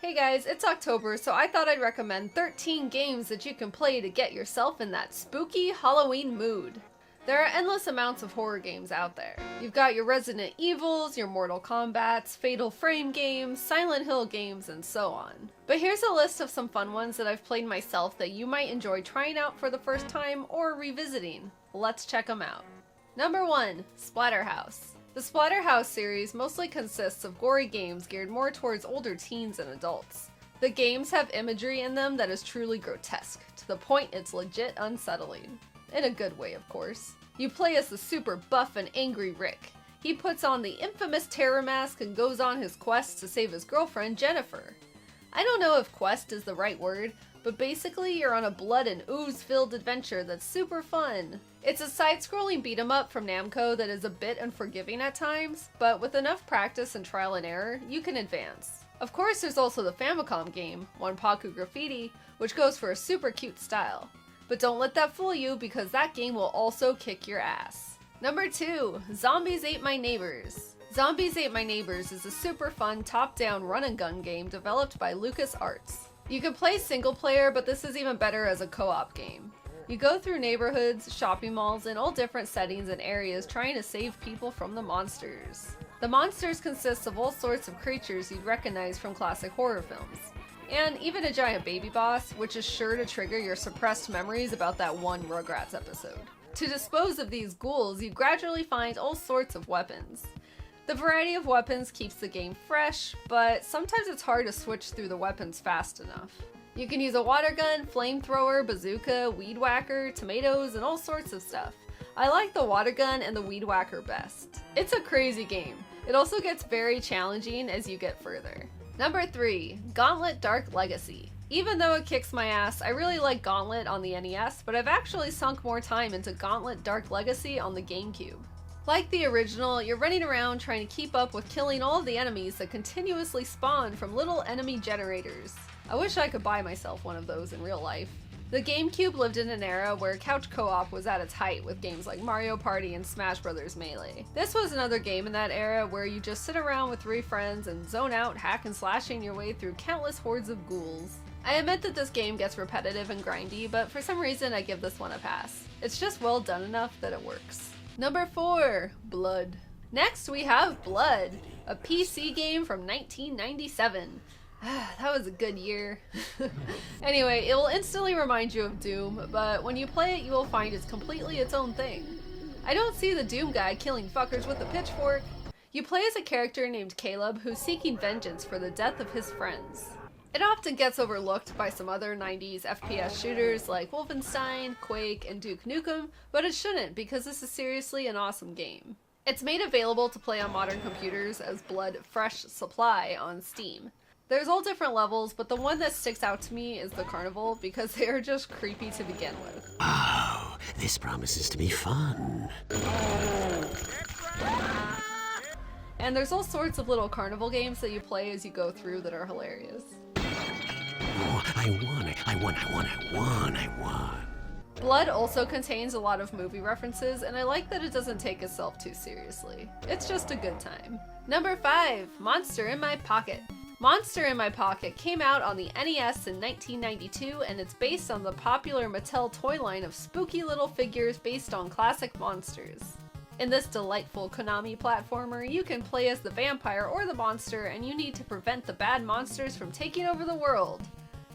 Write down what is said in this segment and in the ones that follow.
Hey guys, it's October, so I thought I'd recommend 13 games that you can play to get yourself in that spooky Halloween mood. There are endless amounts of horror games out there. You've got your Resident Evils, your Mortal Kombats, Fatal Frame games, Silent Hill games, and so on. But here's a list of some fun ones that I've played myself that you might enjoy trying out for the first time or revisiting. Let's check them out. Number 1, Splatterhouse. The Splatterhouse series mostly consists of gory games geared more towards older teens and adults. The games have imagery in them that is truly grotesque, to the point it's legit unsettling. In a good way, of course. You play as the super buff and angry Rick. He puts on the infamous terror mask and goes on his quest to save his girlfriend, Jennifer. I don't know if quest is the right word, but basically you're on a blood and ooze-filled adventure that's super fun. It's a side-scrolling beat-em-up from Namco that is a bit unforgiving at times, but with enough practice and trial and error, you can advance. Of course, there's also the Famicom game, Wanpaku Graffiti, which goes for a super cute style. But don't let that fool you, because that game will also kick your ass. Number 2, Zombies Ate My Neighbors. Zombies Ate My Neighbors is a super fun top-down run-and-gun game developed by LucasArts. You can play single player, but this is even better as a co-op game. You go through neighborhoods, shopping malls, and all different settings and areas trying to save people from the monsters. The monsters consist of all sorts of creatures you'd recognize from classic horror films. And even a giant baby boss, which is sure to trigger your suppressed memories about that one Rugrats episode. To dispose of these ghouls, you gradually find all sorts of weapons. The variety of weapons keeps the game fresh, but sometimes it's hard to switch through the weapons fast enough. You can use a water gun, flamethrower, bazooka, weed whacker, tomatoes, and all sorts of stuff. I like the water gun and the weed whacker best. It's a crazy game. It also gets very challenging as you get further. Number 3, Gauntlet Dark Legacy. Even though it kicks my ass, I really like Gauntlet on the NES, but I've actually sunk more time into Gauntlet Dark Legacy on the GameCube. Like the original, you're running around trying to keep up with killing all of the enemies that continuously spawn from little enemy generators. I wish I could buy myself one of those in real life. The GameCube lived in an era where couch co-op was at its height with games like Mario Party and Smash Bros. Melee. This was another game in that era where you just sit around with 3 friends and zone out, hack and slashing your way through countless hordes of ghouls. I admit that this game gets repetitive and grindy, but for some reason I give this one a pass. It's just well done enough that it works. Number 4, Blood. Next we have Blood, a PC game from 1997. That was a good year. Anyway, it will instantly remind you of Doom, but when you play it you will find it's completely its own thing. I don't see the Doom guy killing fuckers with a pitchfork. You play as a character named Caleb who's seeking vengeance for the death of his friends. It often gets overlooked by some other 90s FPS shooters like Wolfenstein, Quake, and Duke Nukem, but it shouldn't because this is seriously an awesome game. It's made available to play on modern computers as Blood Fresh Supply on Steam. There's all different levels, but the one that sticks out to me is the carnival because they are just creepy to begin with. Oh, this promises to be fun. And there's all sorts of little carnival games that you play as you go through that are hilarious. Oh, I won. Blood also contains a lot of movie references, and I like that it doesn't take itself too seriously. It's just a good time. Number 5, Monster in My Pocket. Monster in My Pocket came out on the NES in 1992, and it's based on the popular Mattel toy line of spooky little figures based on classic monsters. In this delightful Konami platformer, you can play as the vampire or the monster, and you need to prevent the bad monsters from taking over the world.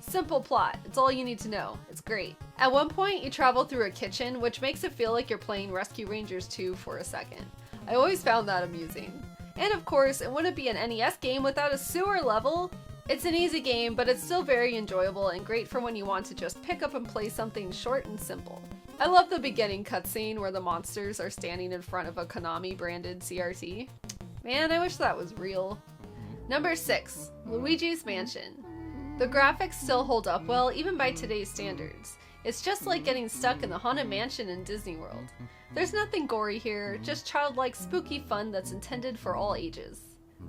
Simple plot, it's all you need to know. It's great. At one point, you travel through a kitchen, which makes it feel like you're playing Rescue Rangers 2 for a second. I always found that amusing. And of course, it wouldn't be an NES game without a sewer level. It's an easy game, but it's still very enjoyable and great for when you want to just pick up and play something short and simple. I love the beginning cutscene where the monsters are standing in front of a Konami branded CRT. Man, I wish that was real. Number 6, Luigi's Mansion. The graphics still hold up well even by today's standards. It's just like getting stuck in the Haunted Mansion in Disney World. There's nothing gory here, just childlike spooky fun that's intended for all ages.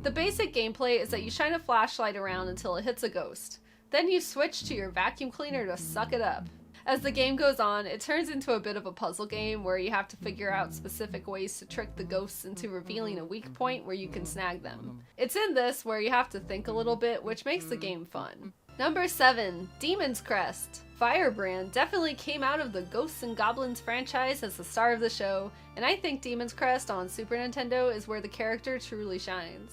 The basic gameplay is that you shine a flashlight around until it hits a ghost. Then you switch to your vacuum cleaner to suck it up. As the game goes on, it turns into a bit of a puzzle game where you have to figure out specific ways to trick the ghosts into revealing a weak point where you can snag them. It's in this where you have to think a little bit, which makes the game fun. Number 7, Demon's Crest. Firebrand definitely came out of the Ghosts and Goblins franchise as the star of the show, and I think Demon's Crest on Super Nintendo is where the character truly shines.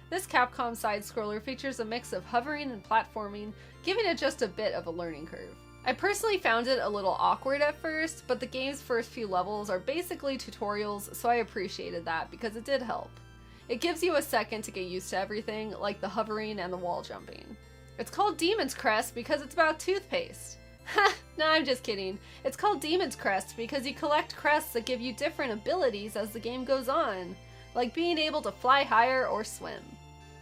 This Capcom side-scroller features a mix of hovering and platforming, giving it just a bit of a learning curve. I personally found it a little awkward at first, but the game's first few levels are basically tutorials, so I appreciated that because it did help. It gives you a second to get used to everything, like the hovering and the wall jumping. It's called Demon's Crest because it's about toothpaste. Ha! No, I'm just kidding. It's called Demon's Crest because you collect crests that give you different abilities as the game goes on, like being able to fly higher or swim.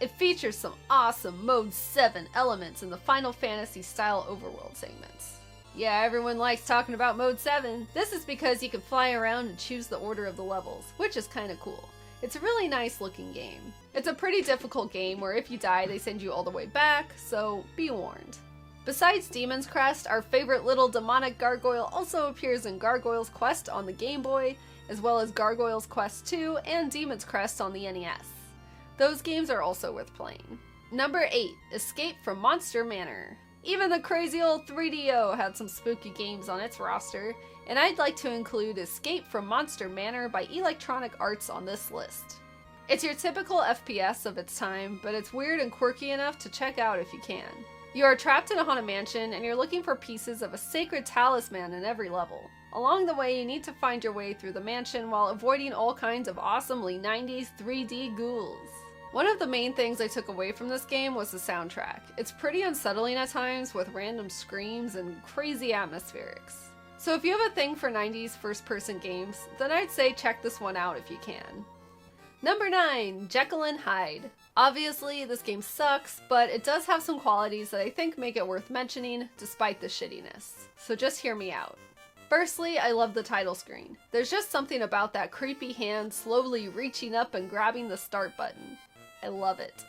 It features some awesome Mode 7 elements in the Final Fantasy style overworld segments. Yeah, everyone likes talking about Mode 7. This is because you can fly around and choose the order of the levels, which is kinda cool. It's a really nice looking game. It's a pretty difficult game where if you die they send you all the way back, so be warned. Besides Demon's Crest, our favorite little demonic gargoyle also appears in Gargoyle's Quest on the Game Boy, as well as Gargoyle's Quest 2 and Demon's Crest on the NES. Those games are also worth playing. Number 8, Escape from Monster Manor. Even the crazy old 3DO had some spooky games on its roster, and I'd like to include Escape from Monster Manor by Electronic Arts on this list. It's your typical FPS of its time, but it's weird and quirky enough to check out if you can. You are trapped in a haunted mansion, and you're looking for pieces of a sacred talisman in every level. Along the way, you need to find your way through the mansion while avoiding all kinds of awesomely 90s 3D ghouls. One of the main things I took away from this game was the soundtrack. It's pretty unsettling at times with random screams and crazy atmospherics. So if you have a thing for 90s first-person games, then I'd say check this one out if you can. Number 9, Jekyll and Hyde. Obviously, this game sucks, but it does have some qualities that I think make it worth mentioning, despite the shittiness. So just hear me out. Firstly, I love the title screen. There's just something about that creepy hand slowly reaching up and grabbing the start button. I love it.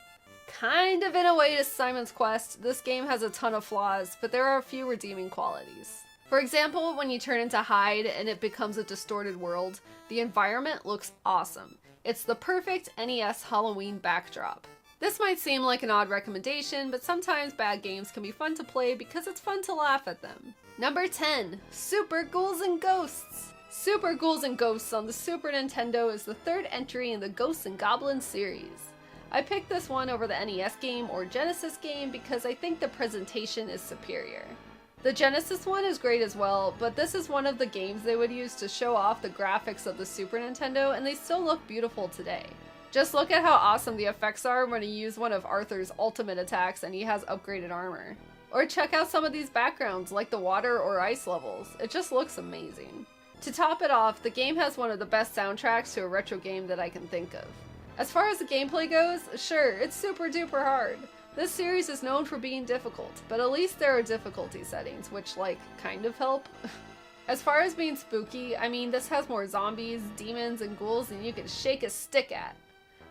Kind of in a way to Simon's Quest, this game has a ton of flaws, but there are a few redeeming qualities. For example, when you turn into Hyde and it becomes a distorted world, the environment looks awesome. It's the perfect NES Halloween backdrop. This might seem like an odd recommendation, but sometimes bad games can be fun to play because it's fun to laugh at them. Number 10, Super Ghouls and Ghosts. Super Ghouls and Ghosts on the Super Nintendo is the third entry in the Ghosts and Goblins series. I picked this one over the NES game or Genesis game because I think the presentation is superior. The Genesis one is great as well, but this is one of the games they would use to show off the graphics of the Super Nintendo, and they still look beautiful today. Just look at how awesome the effects are when you use one of Arthur's ultimate attacks and he has upgraded armor. Or check out some of these backgrounds like the water or ice levels. It just looks amazing. To top it off, the game has one of the best soundtracks to a retro game that I can think of. As far as the gameplay goes, sure, it's super duper hard. This series is known for being difficult, but at least there are difficulty settings, which, kind of help. As far as being spooky, I mean, this has more zombies, demons, and ghouls than you can shake a stick at.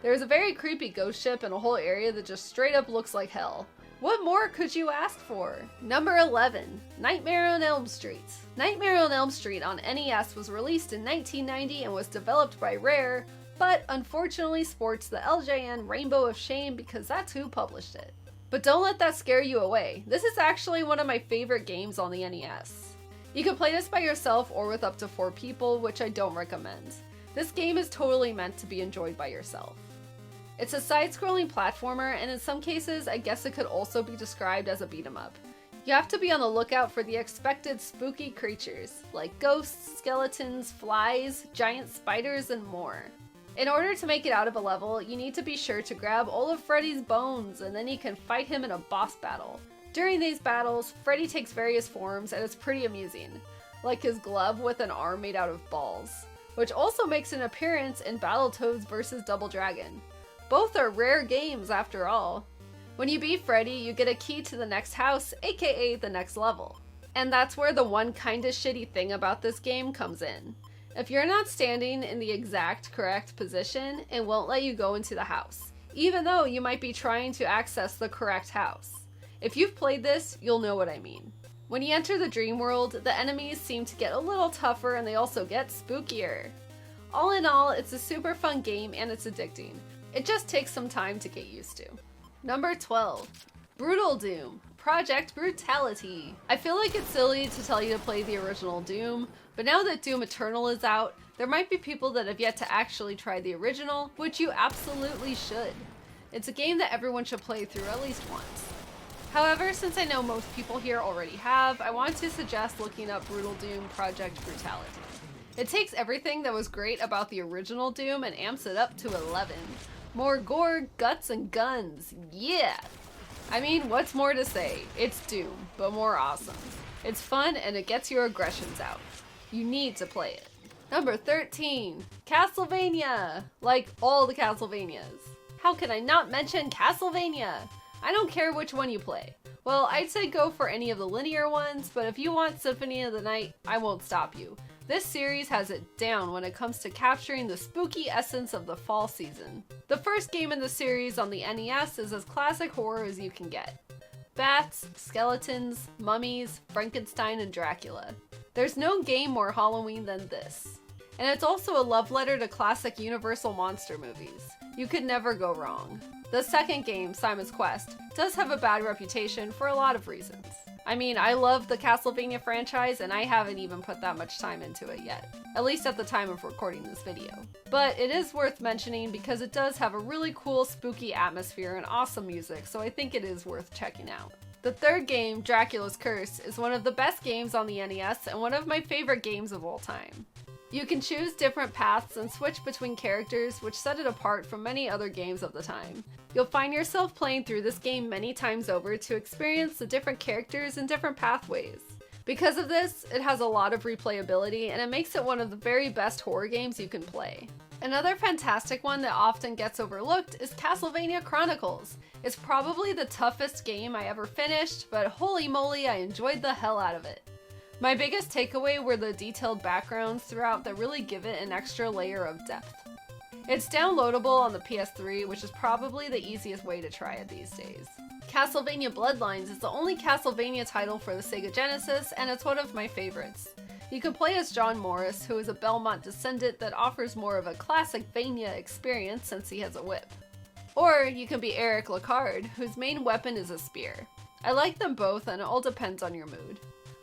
There is a very creepy ghost ship and a whole area that just straight up looks like hell. What more could you ask for? Number 11, Nightmare on Elm Street. Nightmare on Elm Street on NES was released in 1990 and was developed by Rare, but unfortunately sports the LJN Rainbow of Shame because that's who published it. But don't let that scare you away. This is actually one of my favorite games on the NES. You can play this by yourself or with up to 4 people, which I don't recommend. This game is totally meant to be enjoyed by yourself. It's a side-scrolling platformer, and in some cases, I guess it could also be described as a beat-em-up. You have to be on the lookout for the expected spooky creatures, like ghosts, skeletons, flies, giant spiders, and more. In order to make it out of a level, you need to be sure to grab all of Freddy's bones, and then you can fight him in a boss battle. During these battles, Freddy takes various forms, and it's pretty amusing, like his glove with an arm made out of balls, which also makes an appearance in Battletoads vs. Double Dragon. Both are rare games after all. When you beat Freddy, you get a key to the next house, aka the next level. And that's where the one kinda shitty thing about this game comes in. If you're not standing in the exact correct position, it won't let you go into the house, even though you might be trying to access the correct house. If you've played this, you'll know what I mean. When you enter the dream world, the enemies seem to get a little tougher and they also get spookier. All in all, it's a super fun game and it's addicting. It just takes some time to get used to. Number 12. Brutal Doom. Project Brutality. I feel like it's silly to tell you to play the original Doom, but now that Doom Eternal is out, there might be people that have yet to actually try the original, which you absolutely should. It's a game that everyone should play through at least once. However, since I know most people here already have, I want to suggest looking up Brutal Doom Project Brutality. It takes everything that was great about the original Doom and amps it up to 11. More gore, guts, and guns. Yeah! I mean, what's more to say? It's Doom, but more awesome. It's fun and it gets your aggressions out. You need to play it. Number 13. Castlevania! Like all the Castlevanias. How can I not mention Castlevania? I don't care which one you play. Well, I'd say go for any of the linear ones, but if you want Symphony of the Night, I won't stop you. This series has it down when it comes to capturing the spooky essence of the fall season. The first game in the series on the NES is as classic horror as you can get. Bats, skeletons, mummies, Frankenstein, and Dracula. There's no game more Halloween than this. And it's also a love letter to classic Universal monster movies. You could never go wrong. The second game, Simon's Quest, does have a bad reputation for a lot of reasons. I mean, I love the Castlevania franchise and I haven't even put that much time into it yet. At least at the time of recording this video. But it is worth mentioning because it does have a really cool spooky atmosphere and awesome music, so I think it is worth checking out. The third game, Dracula's Curse, is one of the best games on the NES and one of my favorite games of all time. You can choose different paths and switch between characters, which set it apart from many other games of the time. You'll find yourself playing through this game many times over to experience the different characters and different pathways. Because of this, it has a lot of replayability and it makes it one of the very best horror games you can play. Another fantastic one that often gets overlooked is Castlevania Chronicles. It's probably the toughest game I ever finished, but holy moly, I enjoyed the hell out of it. My biggest takeaway were the detailed backgrounds throughout that really give it an extra layer of depth. It's downloadable on the PS3, which is probably the easiest way to try it these days. Castlevania Bloodlines is the only Castlevania title for the Sega Genesis, and it's one of my favorites. You can play as John Morris, who is a Belmont descendant that offers more of a classic Vania experience since he has a whip. Or you can be Eric Lacard, whose main weapon is a spear. I like them both, and it all depends on your mood.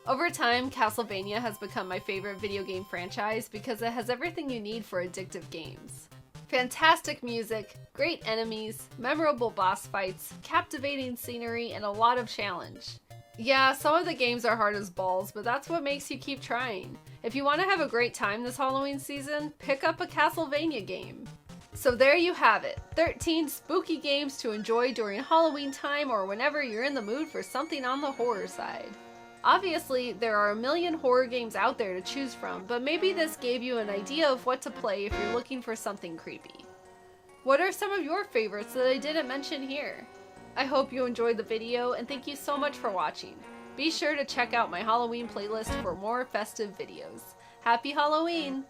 Over time, Castlevania has become my favorite video game franchise because it has everything you need for addictive games. Fantastic music, great enemies, memorable boss fights, captivating scenery, and a lot of challenge. Yeah, some of the games are hard as balls, but that's what makes you keep trying. If you want to have a great time this Halloween season, pick up a Castlevania game. So there you have it, 13 spooky games to enjoy during Halloween time or whenever you're in the mood for something on the horror side. Obviously, there are a million horror games out there to choose from, but maybe this gave you an idea of what to play if you're looking for something creepy. What are some of your favorites that I didn't mention here? I hope you enjoyed the video, and thank you so much for watching. Be sure to check out my Halloween playlist for more festive videos. Happy Halloween!